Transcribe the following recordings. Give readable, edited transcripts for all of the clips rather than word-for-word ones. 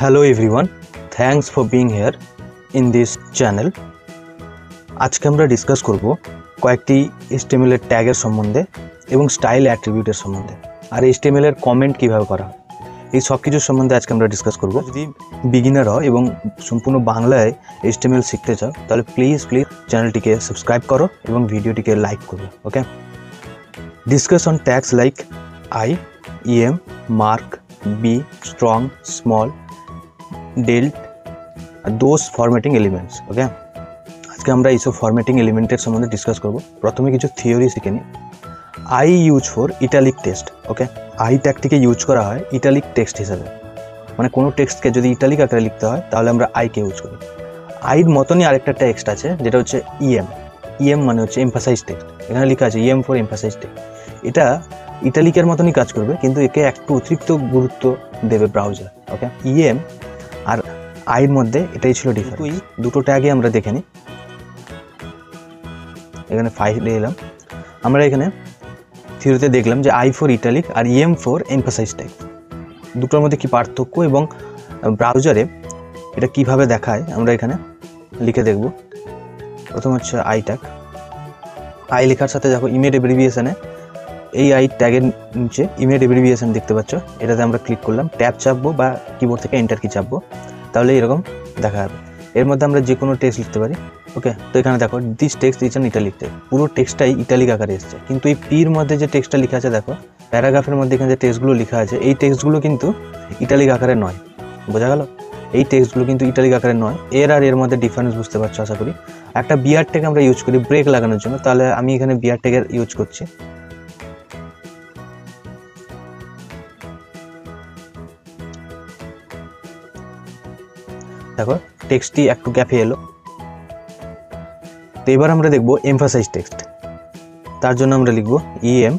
Hello everyone, thanks for being here in this channel. আজকে আমরা discuss করব কয়েকটি HTML এর ট্যাগের সম্বন্ধে এবং স্টাইল অ্যাট্রিবিউটের সম্বন্ধে আর HTML এর কমেন্ট কিভাবে করা হয় এই সব কিছুর সম্বন্ধে আজকে আমরা ডিসকাস করব। যদি বিগিনার হও এবং সম্পূর্ণ বাংলায় HTML শিখতে চাও তাহলে প্লিজ চ্যানেলটিকে সাবস্ক্রাইব করো এবং ভিডিওটিকে লাইক করো। Okay, discuss on tags like I, EM, mark, B, strong, small, delt, those formatting elements. ওকে, আজকে আমরা এইসব ফরম্যাটিং এলিমেন্টের সম্বন্ধে ডিসকাস করব। প্রথমে কিছু থিওরি শিখে নিই। I use for italic text. Okay, I ট্যাগটিকে ইউজ করা হয় ইটালিক টেক্সট হিসাবে, মানে কোনো টেক্সটকে যদি ইটালিক আকারে লিখতে হয় তাহলে আমরা I কে ইউজ করি। আইর মতনই আরেকটা টেক্সট আছে যেটা হচ্ছে EM মানে হচ্ছে এমফাসাইজ টেক্সট। এখানে লেখা আছে EM ফর এমফাসাইজ টেক্সট। এটা ইটালিকের মতনই কাজ করবে কিন্তু একে একটু অতিরিক্ত গুরুত্ব দেবে ব্রাউজার। ওকে, EM আর আইর মধ্যে এটাই ছিল ডিফারেন্স। দুটো ট্যাগে আমরা দেখে নিই। এখানে ফাইলে এলাম, আমরা এখানে থিওরিতে দেখলাম যে I ফর ইটালিক আর EM ফর এমফাসাইজ টেক্সট, দুটোর মধ্যে কি পার্থক্য এবং ব্রাউজারে এটা কিভাবে দেখায় আমরা এখানে লিখে দেখব। প্রথম হচ্ছে I ট্যাগ। I লেখার সাথে দেখো ইমেজ অ্যাব্রিভিয়েশনে এই I ট্যাগের নিচে ইমেজ অ্যাব্রিভিয়েশন দেখতে পাচ্ছ, এটাতে আমরা ক্লিক করলাম, ট্যাব চাপবো বা কিবোর্ড থেকে এন্টার কি চাপবো তাহলে এরকম দেখা যাবে। এর মধ্যে আমরা যে কোনো টেক্সট লিখতে পারি। ওকে, তো এখানে দেখো this text is an italic text, পুরো টেক্সটটাই ইটালিক আকারে এসেছে। কিন্তু এই পির মধ্যে যে টেক্সটটা লেখা আছে দেখো, প্যারাগ্রাফের মধ্যে এখানে যে টেক্সটগুলো লেখা আছে এই টেক্সটগুলো কিন্তু ইটালিক আকারে নয়। বোঝা গেল? এই টেক্সটগুলো কিন্তু ইটালিক আকারে নয়। এর মধ্যে ডিফারেন্স বুঝতে পারছো আশা করি। একটা বিয়ার ট্যাগ আমরা ইউজ করি ব্রেক লাগানোর জন্য, তাহলে আমি এখানে বিয়ার ট্যাগের ইউজ করছি। দেখো টেক্সটটি একটু গ্যাপে এলো। তো এবার আমরা দেখব এমফাসাইজ টেক্সট। তার জন্য আমরা লিখব EM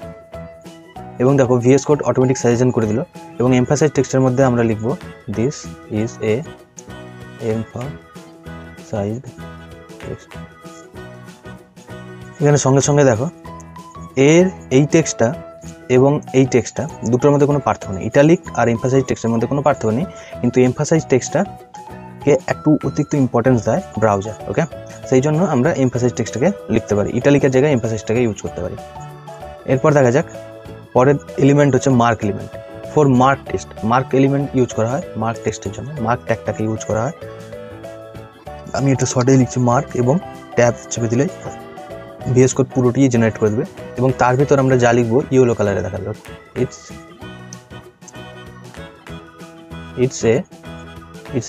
এবং দেখো VS কোড অটোমেটিক সাজেশন করে দিল এবং এমফাসাইজ টেক্সটের মধ্যে আমরা লিখব this is a emphasised text. এখানে সঙ্গে সঙ্গে দেখো এই টেক্সটটা এবং এই টেক্সটটা দুটোর মধ্যে কোনো পার্থক্য নেই। ইটালিক আর এমফাসাইজ টেক্সটের মধ্যে কোনো পার্থক্য নেই, কিন্তু এমফাসাইজ টেক্সটটা কে একটু অতিরিক্ত ইম্পর্টেন্স দেয় ব্রাউজার। ওকে, সেই জন্য আমরা এমফাসাইজ টেক্সটটাকে লিখতে পারি, ইটালিকের জায়গায় এমফাসাইজটাকে ইউজ করতে পারি। এরপর দেখা যাক পরের এলিমেন্ট হচ্ছে mark element. For mark text, mark element use করা হয় মার্ক টেক্সটের জন্য, মার্ক ট্যাগটাকে ইউজ করা হয়। আমি এটা শর্টে লিখছি মার্ক এবং ট্যাব চেপে দিলে VS কোড পুরোটি জেনারেট করে দেবে এবং তার ভিতর আমরা যা লিখবো ইয়েলো কালারে দেখা যাবে। It's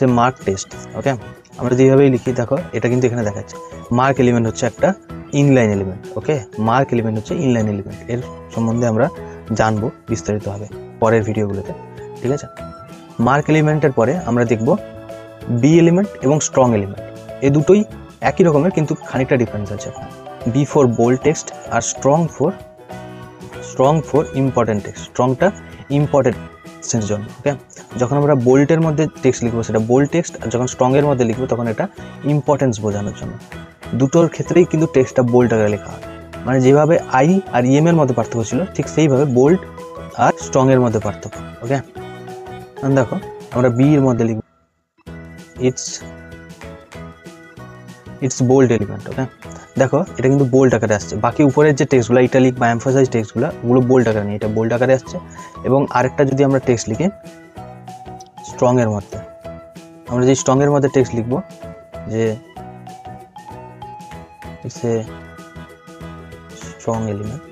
a mark text. Okay, আমরা যেভাবেই লিখি দেখো এটা কিন্তু এখানে দেখাচ্ছে মার্ক এলিমেন্ট হচ্ছে একটা ইনলাইন এলিমেন্ট। ওকে, মার্ক এলিমেন্ট হচ্ছে ইনলাইন এলিমেন্ট। এর সম্বন্ধে আমরা জানবো বিস্তারিতভাবে পরের ভিডিওগুলোতে, ঠিক আছে? মার্ক এলিমেন্টের পরে আমরা দেখব বি এলিমেন্ট এবং স্ট্রং এলিমেন্ট। এই দুটোই একই রকমের কিন্তু খানিকটা ডিফারেন্স আছে। বি ফর বোল্ড টেক্সট আর স্ট্রং ফর ইম্পর্টেন্ট টেক্সট। স্ট্রংটা ইম্পর্টেন্সের জন্য। ওকে, যখন আমরা বোল্টের মধ্যে টেক্সট লিখবো সেটা বোল্ড টেক্সট, আর যখন স্ট্রংয়ের মধ্যে লিখবো তখন এটা ইম্পর্টেন্স বোঝানোর জন্য। দুটোর ক্ষেত্রেই কিন্তু টেক্সটটা বোল্ড আকারে লেখা হয়। মানে যেভাবে I আর EM এর মধ্যে পার্থক্য ছিল ঠিক সেইভাবে বোল্ড আর স্ট্রংয়ের মধ্যে পার্থক্য। ওকে, দেখো আমরা বি এর মধ্যে লিখব ইটস বোল্ড এলিমেন্ট। ওকে, দেখো এটা কিন্তু বোল্ড আকারে আসছে। বাকি উপরের যে টেক্সটগুলো ইটালিক বা এমফাসাইজ টেক্সটগুলো ওগুলো বোল্ড আকারে নেই, এটা বোল্ড আকারে আসছে। এবং আরেকটা যদি আমরা টেক্সট লিখি স্ট্রং এর মধ্যে, আমরা যে স্ট্রং এর মধ্যে টেক্সট লিখবো যে ইটস এ স্ট্রং এলিমেন্ট,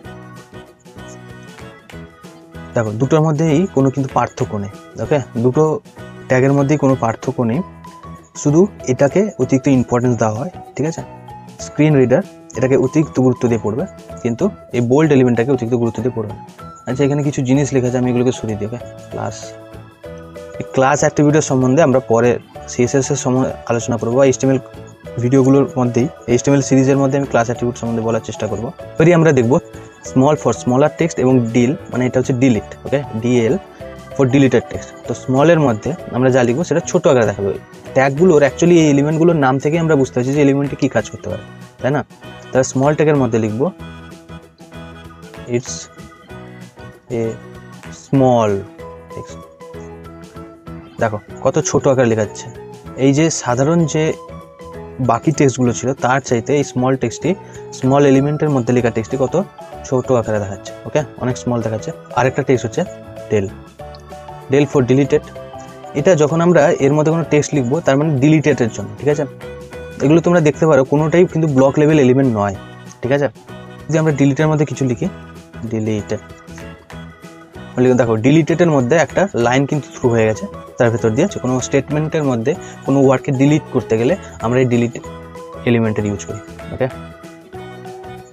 দেখো দুটোর মধ্যেই কোনো কিন্তু পার্থক্য নেই। ওকে, দুটো ট্যাগের মধ্যেই কোনো পার্থক্য নেই, শুধু এটাকে অতিরিক্ত ইম্পর্টেন্স দেওয়া হয়। ঠিক আছে, স্ক্রিন রিডার এটাকে অতিরিক্ত গুরুত্ব দিয়ে পড়বে কিন্তু এই বোল্ড এলিমেন্টটাকে অতিরিক্ত গুরুত্ব দিয়ে পড়বে না। আচ্ছা, এখানে কিছু জিনিস লেখা আছে, আমি এগুলোকে সরিয়ে দিই। ওকে, ক্লাস অ্যাক্টিভিটির সম্বন্ধে আমরা পরে CSS এর সময় আলোচনা করবো। HTML ভিডিওগুলোর মধ্যেই HTML সিরিজের মধ্যে আমি ক্লাস অ্যাক্টিভিটি সম্বন্ধে বলার চেষ্টা করবো। এবারে আমরা দেখবো স্মল ফর স্মলার টেক্সট এবং ডিল, মানে এটা হচ্ছে delete. Okay, DL for deleted text. তো স্মলের মধ্যে আমরা যা লিখবো সেটা ছোটো আকারে দেখাবে। ট্যাগগুলোর অ্যাকচুয়ালি এই এলিমেন্টগুলোর নাম থেকে আমরা বুঝতে পারছি যে এলিমেন্টে কী কাজ করতে পারে, তাই না? তাহলে স্মল ট্যাগের মধ্যে লিখবো ইটস এ স্মল টেক্সট। দেখো কত ছোট আকারে লেখাচ্ছে। এই যে সাধারণ যে বাকি টেক্সটগুলো ছিল তার চাইতে এই স্মল টেক্সটটি, স্মল এলিমেন্টের মধ্যে লেখা টেক্সটটি কত ছোট আকারে দেখাচ্ছে। ওকে, অনেক স্মল দেখাচ্ছে। আরেকটা টেক্সট হচ্ছে ডেল ফর ডিলিটেড। এটা যখন আমরা এর মধ্যে কোনো টেক্সট লিখবো তার মানে ডিলিটেডের জন্য, ঠিক আছে। এগুলো তোমরা দেখতে পারো কোনোটাই কিন্তু ব্লক লেভেল এলিমেন্ট নয়, ঠিক আছে। যদি আমরা ডিলিটের মধ্যে কিছু লিখি, ডিলিটেড, দেখো ডিলিটেডের মধ্যে একটা লাইন কিন্তু থ্রু হয়ে গেছে তার ভেতর দিয়ে। কোনো স্টেটমেন্টের মধ্যে কোনো ওয়ার্ডকে ডিলিট করতে গেলে আমরা এই ডিলিট এলিমেন্টের ইউজ করি। ওকে,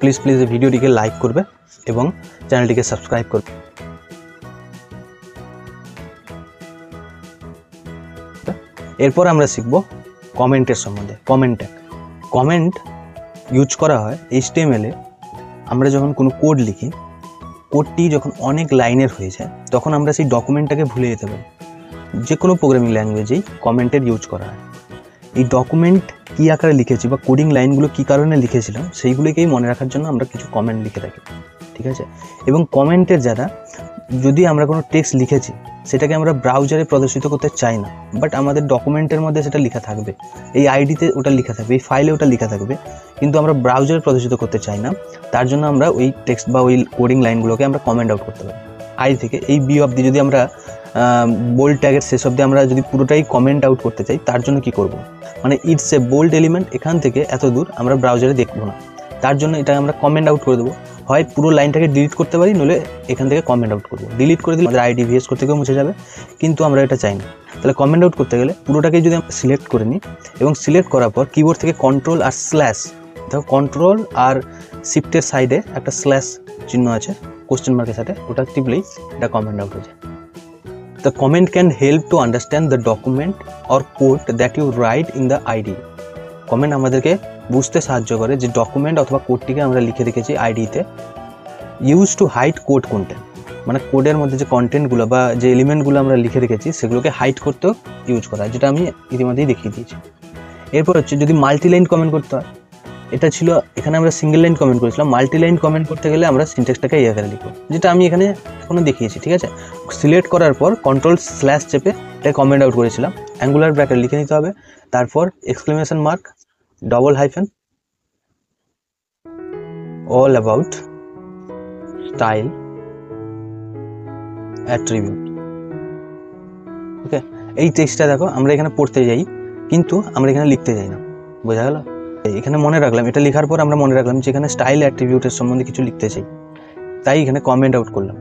প্লিজ এই ভিডিওটিকে লাইক করবে এবং চ্যানেলটিকে সাবস্ক্রাইব করবে। এরপর আমরা শিখব কমেন্টের সম্বন্ধে। কমেন্ট ইউজ করা হয় HTML এ। আমরা যখন কোনো কোড লিখি, কোডটি যখন অনেক লাইনের হয়ে যায় তখন আমরা সেই ডকুমেন্টটাকে ভুলে যেতে পারি। যে কোনো প্রোগ্রামিং ল্যাঙ্গুয়েজেই কমেন্টের ইউজ করা হয়। এই ডকুমেন্ট কী আকারে লিখেছি বা কোডিং লাইনগুলো কী কারণে লিখেছিলাম সেইগুলিকেই মনে রাখার জন্য আমরা কিছু কমেন্ট লিখে রাখি, ঠিক আছে। এবং কমেন্টের দ্বারা যদি আমরা কোনো টেক্সট লিখেছি সেটাকে আমরা ব্রাউজারে প্রদর্শিত করতে চাই না, বাট আমাদের ডকুমেন্টের মধ্যে সেটা লেখা থাকবে, এই আইডিতে ওটা লেখা থাকবে, এই ফাইলে ওটা লেখা থাকবে, কিন্তু আমরা ব্রাউজারে প্রদর্শিত করতে চাই না। তার জন্য আমরা ওই টেক্সট বা ওই কোডিং লাইনগুলোকে আমরা কমেন্ট আউট করতে পারি। আই থেকে এই বি অবধি যদি আমরা বোল্ড ট্যাগের শেষ অবধি আমরা যদি পুরোটাই কমেন্ট আউট করতে চাই, তার জন্য কি করব, মানে ইটস এ বোল্ড এলিমেন্ট, এখান থেকে এত দূর আমরা ব্রাউজারে দেখবো না, তার জন্য এটা আমরা কমেন্ট আউট করে দেবো। হয় পুরো লাইনটাকে ডিলিট করতে পারি, নইলে এখান থেকে কমেন্ট আউট করবো। ডিলিট করে দিলে আমাদের IDVS করতে গিয়েও মুছে যাবে, কিন্তু আমরা এটা চাই না। তাহলে কমেন্ট আউট করতে গেলে পুরোটাকে যদি আমরা সিলেক্ট করে নিই এবং সিলেক্ট করার পর কিবোর্ড থেকে কন্ট্রোল আর স্ল্যাশ, দেখো কন্ট্রোল আর শিফটের সাইডে একটা স্ল্যাশ চিহ্ন আছে কোশ্চেন মার্কের সাথে, ওটা টিপলেই এটা কমেন্ট আউট হয়ে যায়। The comment can help to understand the document or code that you write in the IDE. Comment আমাদেরকে বুঝতে সাহায্য করে যে ডকুমেন্ট অথবা কোডটিকে আমরা লিখে রেখেছি আইডিতে। Use to hide code content, মানে কোডের মধ্যে যে কন্টেন্টগুলো বা যে এলিমেন্টগুলো আমরা লিখে রেখেছি সেগুলোকে হাইড করতেও ইউজ করা হয়, যেটা আমি ইতিমধ্যেই দেখিয়ে দিয়েছি। এরপর হচ্ছে যদি মাল্টি লাইন কমেন্ট করতে হয়, এটা ছিল এখানে আমরা সিঙ্গেল লাইন কমেন্ট করেছিলাম। মাল্টি লাইন কমেন্ট করতে গেলে আমরা সিনট্যাক্সটাকে এই আকারে লিখবো, যেটা আমি এখানে এখনো দেখিয়েছি, ঠিক আছে। সিলেক্ট করার পর কন্ট্রোল স্ল্যাশ চেপে এটা কমেন্ট আউট করেছিলাম। অ্যাঙ্গুলার ব্র্যাকেট লিখে নিতে হবে, তারপর exclamation mark, double hyphen, all about style attribute. Okay, এই টেক্সটটা দেখো আমরা এখানে পড়তে যাই কিন্তু আমরা এখানে লিখতে যাই না, বোঝা গেল। এখানে মনে রাখলাম, এটা লেখার পর আমরা মনে রাখলাম যে এখানে স্টাইল অ্যাট্রিবিউটের সম্বন্ধে কিছু লিখতে চাই, তাই এখানে কমেন্ট আউট করলাম।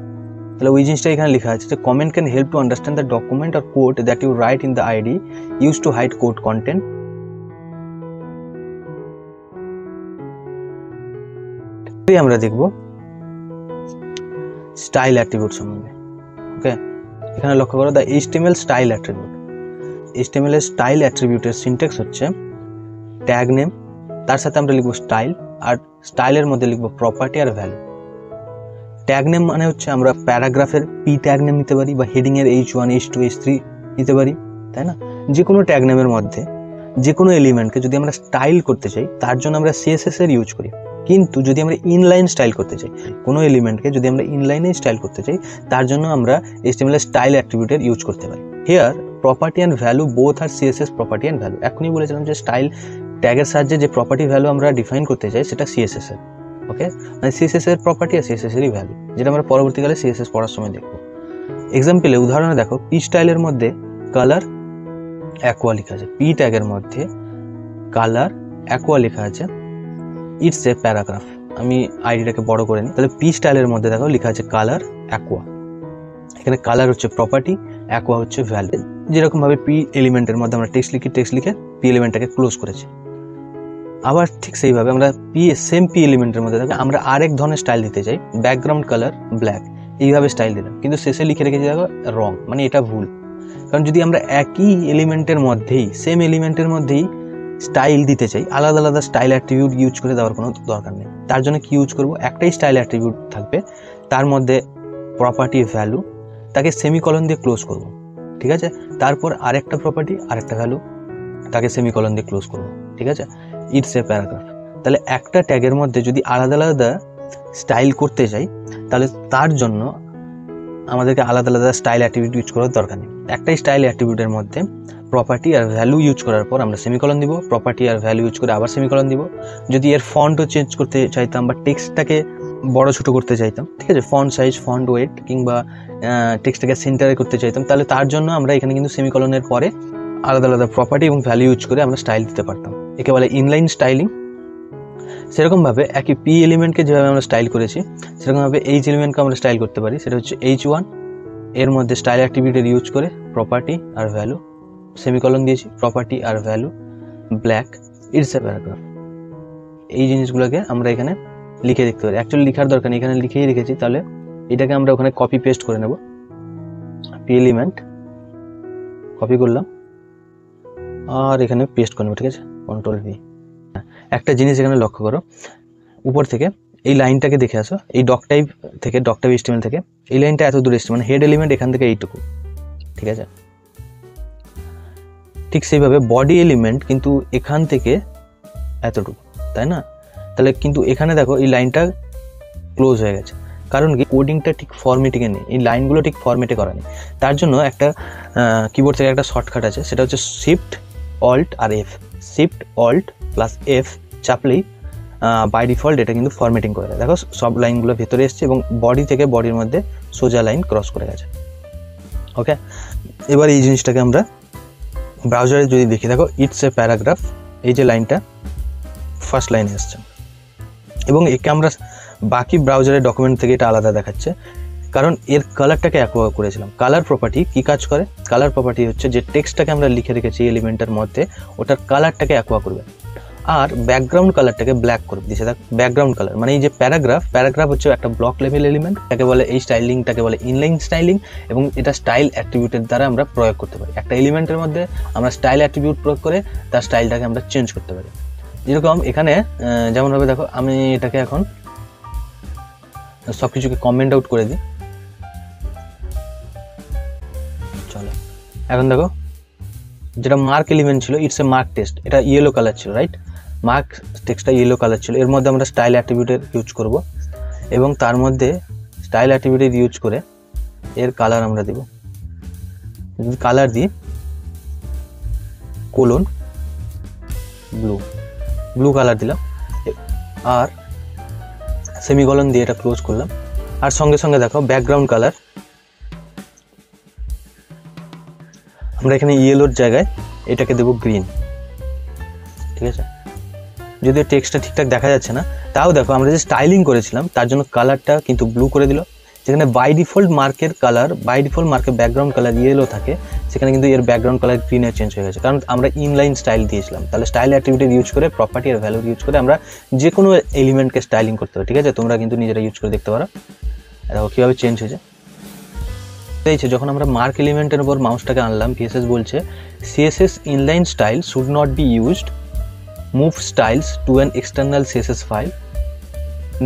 তাহলে ওই জিনিসটা এখানে লেখা আছে যে comment can help to understand the document or code that you write in the ID, use to hide code content. আমরা দেখব স্টাইল অ্যাট্রিবিউট সম্বন্ধে। ওকে, এখানে লক্ষ্য করো the HTML style attribute. HTML এর স্টাইল অ্যাট্রিবিউটের সিনট্যাক্স হচ্ছে ট্যাগ নেম, তার সাথে আমরা লিখবো স্টাইল, আর স্টাইলের মধ্যে লিখবো প্রপার্টি আর ভ্যালু। ট্যাগ নেম মানে হচ্ছে আমরা প্যারাগ্রাফের P ট্যাগ নেম নিতে পারি বা হেডিং এর H1, H2, H3 নিতে পারি, তাই না। যে কোনো ট্যাগ নেমের মধ্যে যে কোনো এলিমেন্টকে যদি আমরা স্টাইল করতে চাই তার জন্য আমরা CSS এর ইউজ করি। কিন্তু যদি আমরা ইনলাইন স্টাইল করতে চাই, কোনো এলিমেন্টকে যদি আমরা ইনলাইনে স্টাইল করতে চাই তার জন্য আমরা HTML এর স্টাইল অ্যাট্রিবিউটের ইউজ করতে পারি। Here property and value both are CSS property and value. এখনই বলেছিলাম যে স্টাইল ট্যাগের সাহায্যে যে প্রপার্টি ভ্যালু আমরা ডিফাইন করতে চাই সেটা CSS এর। ওকে, মানে CSS এর প্রপার্টি আর CSS এরই ভ্যালু, যেটা আমরা পরবর্তীকালে CSS পড়ার সময় দেখব। এক্সাম্পলে উদাহরণে দেখো, P স্টাইলের মধ্যে কালার অ্যাকোয়া লেখা আছে, P ট্যাগের মধ্যে কালার অ্যাকোয়া লেখা আছে, ইটস এ প্যারাগ্রাফ। আমি আইডিটাকে বড় করে নিই, তাহলে P স্টাইলের মধ্যে দেখো লেখা আছে কালার অ্যাকোয়া। এখানে কালার হচ্ছে প্রপার্টি, অ্যাকোয়া হচ্ছে ভ্যালু। যেরকম ভাবে P এলিমেন্টের মধ্যে আমরা টেক্সট লিখে P এলিমেন্টটাকে ক্লোজ করেছি, আবার ঠিক সেইভাবে আমরা সেম P এলিমেন্টের মধ্যে দেখো আমরা আরেক ধরনের স্টাইল দিতে চাই, ব্যাকগ্রাউন্ড কালার ব্ল্যাক, এইভাবে স্টাইল দিলাম, কিন্তু শেষে লিখে রেখেছি দেখো রং, মানে এটা ভুল। কারণ যদি আমরা একই এলিমেন্টের মধ্যেই সেম এলিমেন্টের মধ্যেই স্টাইল দিতে চাই, আলাদা আলাদা স্টাইল অ্যাট্রিবিউট ইউজ করে দেওয়ার কোনো দরকার নেই। তার জন্য কি ইউজ করব, একটাই স্টাইল অ্যাট্রিবিউট থাকবে, তার মধ্যে প্রপার্টি ভ্যালু, তাকে সেমিকলন দিয়ে ক্লোজ করব, ঠিক আছে। তারপর আরেকটা প্রপার্টি আরেকটা ভ্যালু, তাকে সেমিকলন দিয়ে ক্লোজ করব, ঠিক আছে। It's a paragraph. তাহলে একটা ট্যাগের মধ্যে যদি আলাদা আলাদা স্টাইল করতে চাই তাহলে তার জন্য আমাদেরকে আলাদা আলাদা স্টাইল অ্যাট্রিবিউট ইউজ করার দরকার নেই। একটাই স্টাইল অ্যাট্রিবিউটের মধ্যে প্রপার্টি আর ভ্যালু ইউজ করার পর আমরা সেমিকলন দিব, প্রপার্টি আর ভ্যালু ইউজ করে আবার সেমিকলন দিব। যদি এর ফন্টও চেঞ্জ করতে চাইতাম বা টেক্সটটাকে বড় ছোটো করতে চাইতাম, ঠিক আছে, ফন্ট সাইজ, ফন্ট ওয়েট কিংবা টেক্সটটাকে সেন্টারে করতে চাইতাম, তাহলে তার জন্য আমরা এখানে কিন্তু সেমিকলনের পরে আলাদা আলাদা প্রপার্টি এবং ভ্যালু ইউজ করে আমরা স্টাইল দিতে পারতাম। একে বলে ইনলাইন স্টাইলিং। সেরকমভাবে একই পি এলিমেন্টকে যেভাবে আমরা স্টাইল করেছি সেরকমভাবে এইচ এলিমেন্টকে আমরা স্টাইল করতে পারি। সেটা হচ্ছে H1, এর মধ্যে স্টাইল অ্যাট্রিবিউটের ইউজ করে প্রপার্টি আর ভ্যালু, সেমিকলন দিয়েছি, প্রপার্টি আর value, black, it's a paragraph. এই জিনিসগুলোকে আমরা এখানে লিখে দেখতে পারি। অ্যাকচুয়ালি লেখার দরকার নেই, এখানে লিখেই রেখেছি। তাহলে এটাকে আমরা ওখানে কপি পেস্ট করে নেব। পি এলিমেন্ট কপি করলাম আর এখানে পেস্ট করে নেব, ঠিক আছে, কন্ট্রোল ভি। একটা জিনিস এখানে লক্ষ্য করো, উপর থেকে এই লাইনটাকে দেখে আসো, এই ডক টাইপ HTML থেকে এই লাইনটা এত দূরে এসছে, মানে হেড এলিমেন্ট এখান থেকে এইটুকু, ঠিক আছে। ঠিক সেইভাবে বডি এলিমেন্ট কিন্তু এখান থেকে এতটুকু, তাই না? তাহলে কিন্তু এখানে দেখো এই লাইনটা ক্লোজ হয়ে গেছে, কারণ কি কোডিংটা ঠিক ফরম্যাটিংয়ে নেই, এই লাইনগুলো ঠিক ফরম্যাটে করা নেই। তার জন্য একটা কিবোর্ড থেকে একটা শর্টকাট আছে, সেটা হচ্ছে শিফট অল্ট আর F. Shift alt plus F চাপলেই বাই ডিফল্ট এটা কিন্তু ফরম্যাটিং করে দেয়। দেখো সব লাইনগুলো ভেতরে এসছে এবং বডি থেকে বডির মধ্যে সোজা লাইন ক্রস করে গেছে। ওকে, এবার এই জিনিসটাকে আমরা ব্রাউজারে যদি দেখি, দেখো ইটস এ প্যারাগ্রাফ, এই যে লাইনটা ফার্স্ট লাইনে আসছে এবং একে আমরা বাকি ব্রাউজারের ডকুমেন্ট থেকে এটা আলাদা দেখাচ্ছে, কারণ এর কালারটাকে অ্যাকোয়া করেছিলাম। কালার প্রপার্টি কি কাজ করে? কালার প্রপার্টি হচ্ছে যে টেক্সটটাকে আমরা লিখে রেখেছি এলিমেন্টের মধ্যে, ওটার কালারটাকে অ্যাকোয়া করবে আর ব্যাকগ্রাউন্ড কালারটাকে ব্ল্যাক করে দিচ্ছে। দেখ ব্যাকগ্রাউন্ড কালার মানে এই যে প্যারাগ্রাফ হচ্ছে একটা ব্লক লেভেল এলিমেন্ট, তাকে বলে এই স্টাইলিংটাকে বলে ইনলাইন স্টাইলিং এবং এটা স্টাইল অ্যাট্রিবিউটের দ্বারা আমরা প্রয়োগ করতে পারি। একটা এলিমেন্টের মধ্যে আমরা স্টাইল অ্যাট্রিবিউট প্রয়োগ করে তার স্টাইলটাকে আমরা চেঞ্জ করতে পারি। যেরকম এখানে যেমনভাবে দেখো, আমি এটাকে এখন সব কিছুকে কমেন্ট আউট করে দিই। চলো এখন দেখো, যেটা মার্ক এলিমেন্ট ছিল ইটস এ মার্ক টেক্সট, এটা ইয়েলো কালার ছিল, রাইট? মার্ক টেক্সটটা ইয়েলো কালার ছিল। এর মধ্যে আমরা স্টাইল অ্যাট্রিবিউটের ইউজ করব এবং তার মধ্যে স্টাইল অ্যাট্রিবিউটের ইউজ করে এর কালার আমরা দেব। কালার দিই কোলন ব্লু কালার দিলাম আর সেমিকলন দিয়ে এটা ক্লোজ করলাম। আর সঙ্গে সঙ্গে দেখো ব্যাকগ্রাউন্ড কালার আমরা এখানে ইয়েলোর জায়গায় এটাকে দেবো গ্রিন, ঠিক আছে। যদিও টেক্সটটা ঠিকঠাক দেখা যাচ্ছে না, তাও দেখো আমরা যে স্টাইলিং করেছিলাম তার জন্য কালারটা কিন্তু ব্লু করে দিল। যেখানে বাই ডিফল্ট মার্কের ব্যাকগ্রাউন্ড কালার ইয়েলো থাকে, সেখানে কিন্তু এর ব্যাকগ্রাউন্ড কালার গ্রিনে চেঞ্জ হয়ে গেছে, কারণ আমরা ইনলাইন স্টাইল দিয়েছিলাম। তাহলে স্টাইল অ্যাট্রিবিউট ইউজ করে প্রপার্টি আর ভ্যালু ইউজ করে আমরা যে কোনো এলিমেন্টকে স্টাইলিং করতে পারি, ঠিক আছে। তোমরা কিন্তু নিজেরা ইউজ করে দেখতে পারো। দেখো কীভাবে চেঞ্জ হয়েছে। যখন আমরা মার্ক এলিমেন্টের উপর মাউসটাকে আনলাম, ভিএসএস বলছে CSS inline style should not be used, move styles to an external CSS file,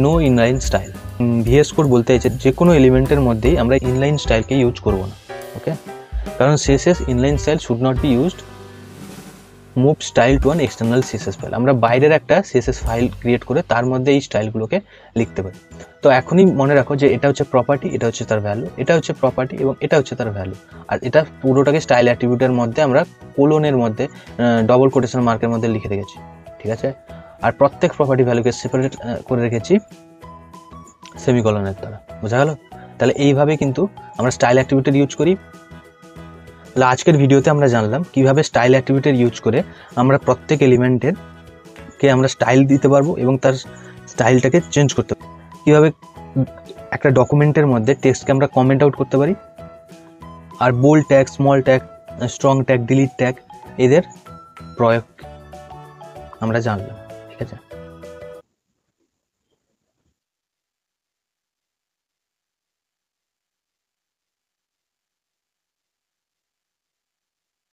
no inline style. VS code বলতে চাইছে যে কোনো এলিমেন্টের মধ্যেই আমরা ইনলাইন স্টাইলকে ইউজ করবো না, ওকে। কারণ CSS inline style should not be used, move style to an external CSS file. আমরা বাইরের একটা সিএসএস ফাইল ক্রিয়েট করে তার মধ্যে এই স্টাইলগুলোকে লিখতে পারি। তো এখনই মনে রাখো যে এটা হচ্ছে প্রপার্টি, এটা হচ্ছে তার ভ্যালু, এটা হচ্ছে প্রপার্টি এবং এটা হচ্ছে তার ভ্যালু। আর এটা পুরোটাকে স্টাইল অ্যাট্রিবিউটের মধ্যে আমরা কোলনের মধ্যে ডবল কোটেশন মার্কের মধ্যে লিখে রেখেছি, ঠিক আছে। আর প্রত্যেক প্রপার্টি ভ্যালুকে সেপারেট করে রেখেছি সেমিকলনের দ্বারা। বোঝা গেল? তাহলে এইভাবে কিন্তু আমরা স্টাইল অ্যাট্রিবিউটের ইউজ করি। তাহলে আজকের ভিডিওতে আমরা জানলাম কিভাবে স্টাইল অ্যাট্রিবিউটের ইউজ করে আমরা প্রত্যেক এলিমেন্টের কে আমরা স্টাইল দিতে পারবো এবং তার স্টাইলটাকে চেঞ্জ করতে পারবো। কীভাবে একটা ডকুমেন্টের মধ্যে টেক্সটকে আমরা কমেন্ট আউট করতে পারি, আর bold tag, small tag, strong tag, delete tag এদের প্রয়োগ আমরা জানলাম, ঠিক আছে।